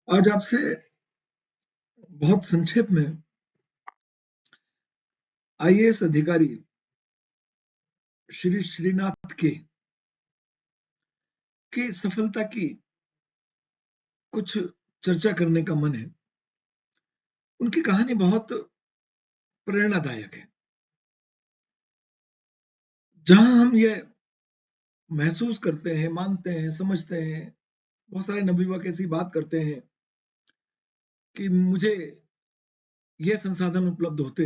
आज आपसे बहुत संक्षेप में आईएएस अधिकारी श्री श्रीनाथ की सफलता की कुछ चर्चा करने का मन है। उनकी कहानी बहुत प्रेरणादायक है, जहां हम ये महसूस करते हैं, मानते हैं, समझते हैं। बहुत सारे नवयुवक ऐसी बात करते हैं कि मुझे ये संसाधन उपलब्ध होते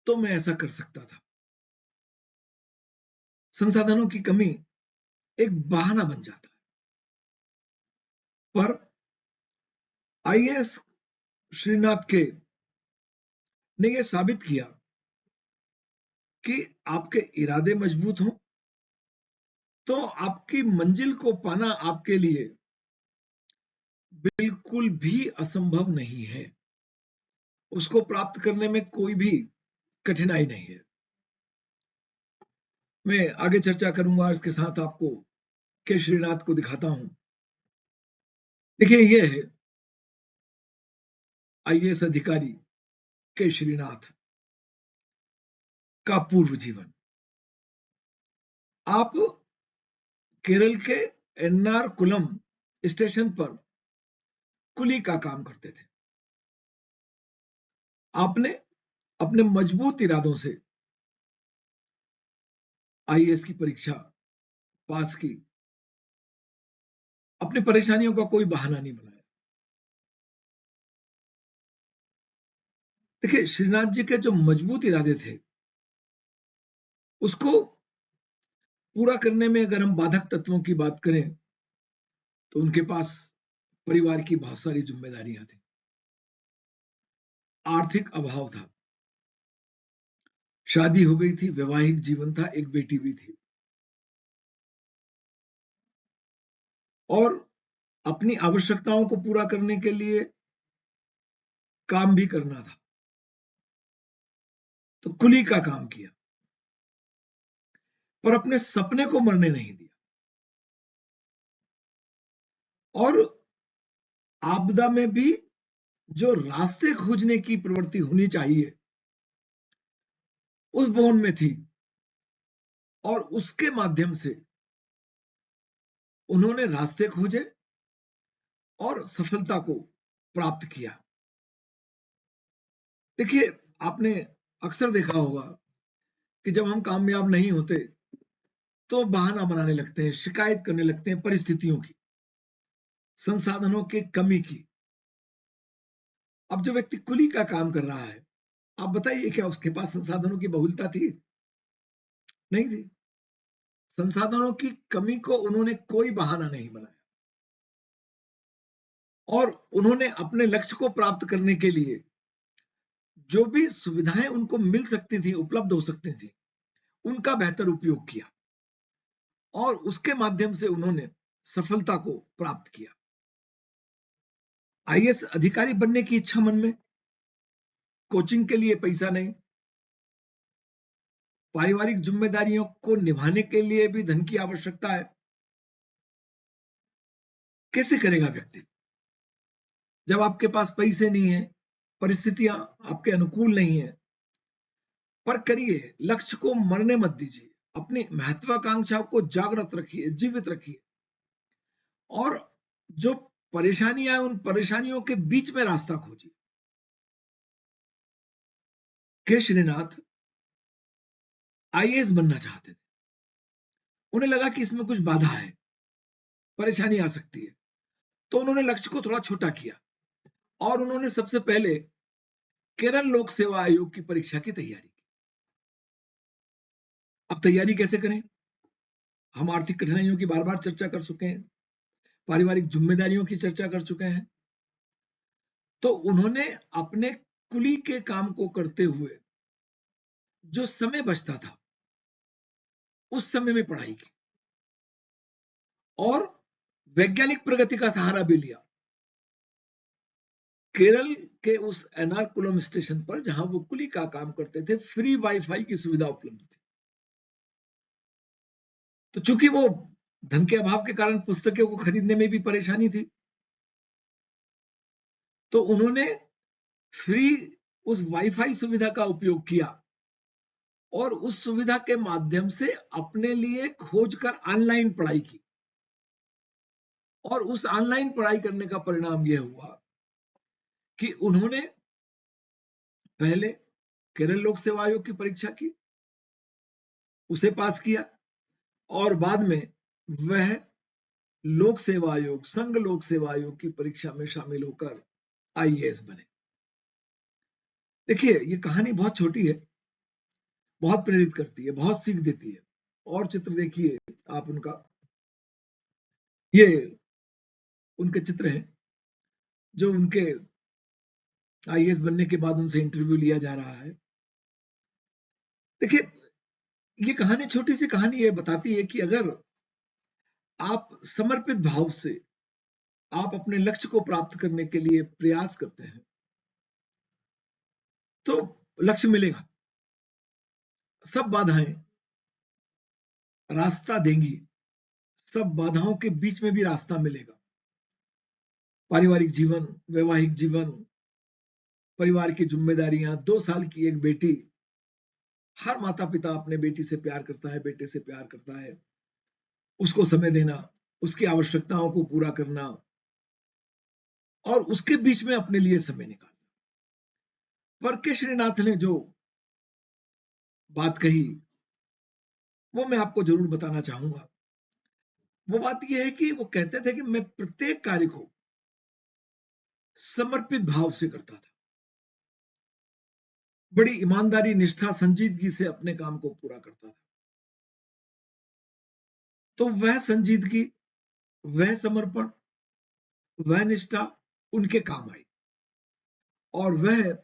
तो मैं ऐसा कर सकता था। संसाधनों की कमी एक बहाना बन जाता है, पर आईएएस श्रीनाथ ने यह साबित किया कि आपके इरादे मजबूत हों तो आपकी मंजिल को पाना आपके लिए बिल्कुल भी असंभव नहीं है। उसको प्राप्त करने में कोई भी कठिनाई नहीं है। मैं आगे चर्चा करूंगा, इसके साथ आपको के श्रीनाथ को दिखाता हूं। देखिए, ये है आईएएस अधिकारी के श्रीनाथ का पूर्व जीवन। आप केरल के एर्नाकुलम स्टेशन पर कुली का काम करते थे। आपने अपने मजबूत इरादों से आईएएस की परीक्षा पास की। अपनी परेशानियों का कोई बहाना नहीं बनाया। देखिए, श्रीनाथ जी के जो मजबूत इरादे थे, उसको पूरा करने में अगर हम बाधक तत्वों की बात करें तो उनके पास परिवार की बहुत सारी जिम्मेदारियां थी, आर्थिक अभाव था, शादी हो गई थी, वैवाहिक जीवन था, एक बेटी भी थी, और अपनी आवश्यकताओं को पूरा करने के लिए काम भी करना था। तो कुली का काम किया, पर अपने सपने को मरने नहीं दिया। और आपदा में भी जो रास्ते खोजने की प्रवृत्ति होनी चाहिए उस बोन में थी, और उसके माध्यम से उन्होंने रास्ते खोजे और सफलता को प्राप्त किया। देखिए, आपने अक्सर देखा होगा कि जब हम कामयाब नहीं होते तो बहाना बनाने लगते हैं, शिकायत करने लगते हैं परिस्थितियों की, संसाधनों की कमी की। अब जो व्यक्ति कुली का काम कर रहा है, आप बताइए, क्या उसके पास संसाधनों की बहुलता थी? नहीं थी। संसाधनों की कमी को उन्होंने कोई बहाना नहीं बनाया, और उन्होंने अपने लक्ष्य को प्राप्त करने के लिए जो भी सुविधाएं उनको मिल सकती थी, उपलब्ध हो सकती थी, उनका बेहतर उपयोग किया, और उसके माध्यम से उन्होंने सफलता को प्राप्त किया। आईएएस अधिकारी बनने की इच्छा मन में, कोचिंग के लिए पैसा नहीं, पारिवारिक जिम्मेदारियों को निभाने के लिए भी धन की आवश्यकता है। कैसे करेगा व्यक्ति जब आपके पास पैसे नहीं है, परिस्थितियां आपके अनुकूल नहीं है? पर करिए, लक्ष्य को मरने मत दीजिए, अपनी महत्वाकांक्षा को जागृत रखिए, जीवित रखिए, और जो परेशानियां, उन परेशानियों के बीच में रास्ता खोजिए। के श्रीनाथ आईएएस बनना चाहते थे। उन्हें लगा कि इसमें कुछ बाधा है, परेशानी आ सकती है, तो उन्होंने लक्ष्य को थोड़ा छोटा किया, और उन्होंने सबसे पहले केरल लोक सेवा आयोग की परीक्षा की तैयारी की। अब तैयारी कैसे करें? हम आर्थिक कठिनाइयों की बार बार चर्चा कर चुके हैं, पारिवारिक जिम्मेदारियों की चर्चा कर चुके हैं। तो उन्होंने अपने कुली के काम को करते हुए जो समय बचता था, उस समय में पढ़ाई की, और वैज्ञानिक प्रगति का सहारा भी लिया। केरल के उस एर्नाकुलम स्टेशन पर, जहां वो कुली का काम करते थे, फ्री वाईफाई की सुविधा उपलब्ध थी। तो चूंकि वो धन के अभाव के कारण पुस्तकों को खरीदने में भी परेशानी थी, तो उन्होंने फ्री उस वाईफाई सुविधा का उपयोग किया और उस सुविधा के माध्यम से अपने लिए खोज कर ऑनलाइन पढ़ाई की। और उस ऑनलाइन पढ़ाई करने का परिणाम यह हुआ कि उन्होंने पहले केरल लोक सेवा आयोग की परीक्षा की, उसे पास किया और बाद में वह लोक सेवा आयोग, संघ लोक सेवा आयोग की परीक्षा में शामिल होकर आईएएस बने। देखिए, ये कहानी बहुत छोटी है, बहुत प्रेरित करती है, बहुत सीख देती है। और चित्र देखिए आप उनका, ये उनके चित्र हैं जो उनके आईएएस बनने के बाद उनसे इंटरव्यू लिया जा रहा है। देखिए, ये कहानी, छोटी सी कहानी ये बताती है कि अगर आप समर्पित भाव से आप अपने लक्ष्य को प्राप्त करने के लिए प्रयास करते हैं तो लक्ष्य मिलेगा। सब बाधाएं रास्ता देंगी, सब बाधाओं के बीच में भी रास्ता मिलेगा। पारिवारिक जीवन, वैवाहिक जीवन, परिवार की जिम्मेदारियां, 2 साल की एक बेटी, हर माता पिता अपने बेटी से प्यार करता है, बेटे से प्यार करता है। उसको समय देना, उसकी आवश्यकताओं को पूरा करना और उसके बीच में अपने लिए समय निकालना। पर के श्रीनाथ ने जो बात कही वो मैं आपको जरूर बताना चाहूंगा। वो बात यह है कि वो कहते थे कि मैं प्रत्येक कार्य को समर्पित भाव से करता था, बड़ी ईमानदारी, निष्ठा, संजीदगी से अपने काम को पूरा करता था। तो वह संजीदगी, वह समर्पण, वह निष्ठा उनके काम आई और वह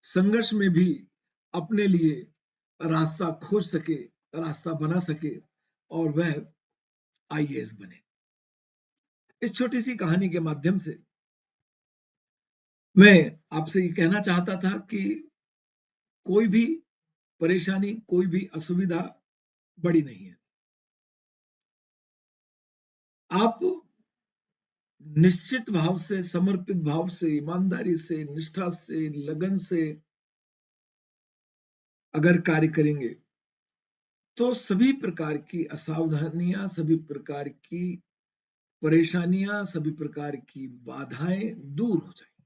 संघर्ष में भी अपने लिए रास्ता खोज सके, रास्ता बना सके और वह आईएएस बने। इस छोटी सी कहानी के माध्यम से मैं आपसे ये कहना चाहता था कि कोई भी परेशानी, कोई भी असुविधा बड़ी नहीं है। आप निश्चित भाव से, समर्पित भाव से, ईमानदारी से, निष्ठा से, लगन से अगर कार्य करेंगे तो सभी प्रकार की असावधानियां, सभी प्रकार की परेशानियां, सभी प्रकार की बाधाएं दूर हो जाएंगी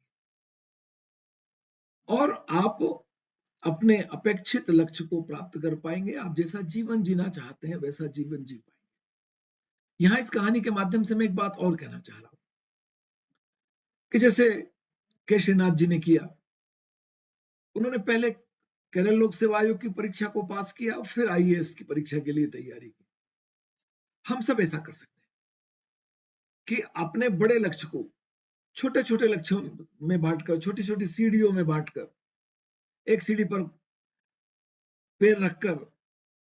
और आप अपने अपेक्षित लक्ष्य को प्राप्त कर पाएंगे। आप जैसा जीवन जीना चाहते हैं वैसा जीवन जी पाएंगे। यहां इस कहानी के माध्यम से मैं एक बात और कहना चाह रहा हूं कि जैसे के श्रीनाथ जी ने किया, उन्होंने पहले केरल लोक सेवा आयोग की परीक्षा को पास किया और फिर आईएएस की परीक्षा के लिए तैयारी की। हम सब ऐसा कर सकते हैं कि अपने बड़े लक्ष्य को छोटे छोटे लक्ष्यों में बांटकर, छोटी छोटी सीढ़ियों में बांटकर, एक सीढ़ी पर पैर रखकर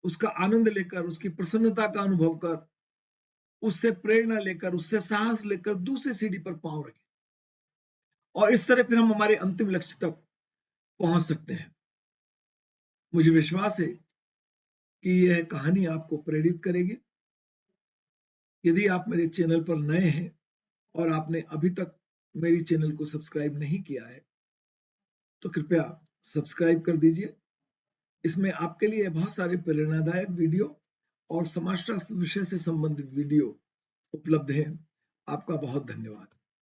उसका आनंद लेकर, उसकी प्रसन्नता का अनुभव कर, उससे प्रेरणा लेकर, उससे साहस लेकर दूसरी सीढ़ी पर पांव रखें और इस तरह फिर हम हमारे अंतिम लक्ष्य तक पहुंच सकते हैं। मुझे विश्वास है कि यह कहानी आपको प्रेरित करेगी। यदि आप मेरे चैनल पर नए हैं और आपने अभी तक मेरी चैनल को सब्सक्राइब नहीं किया है तो कृपया सब्सक्राइब कर दीजिए। इसमें आपके लिए बहुत सारे प्रेरणादायक वीडियो और समाजशास्त्र विषय से संबंधित वीडियो उपलब्ध हैं। आपका बहुत धन्यवाद।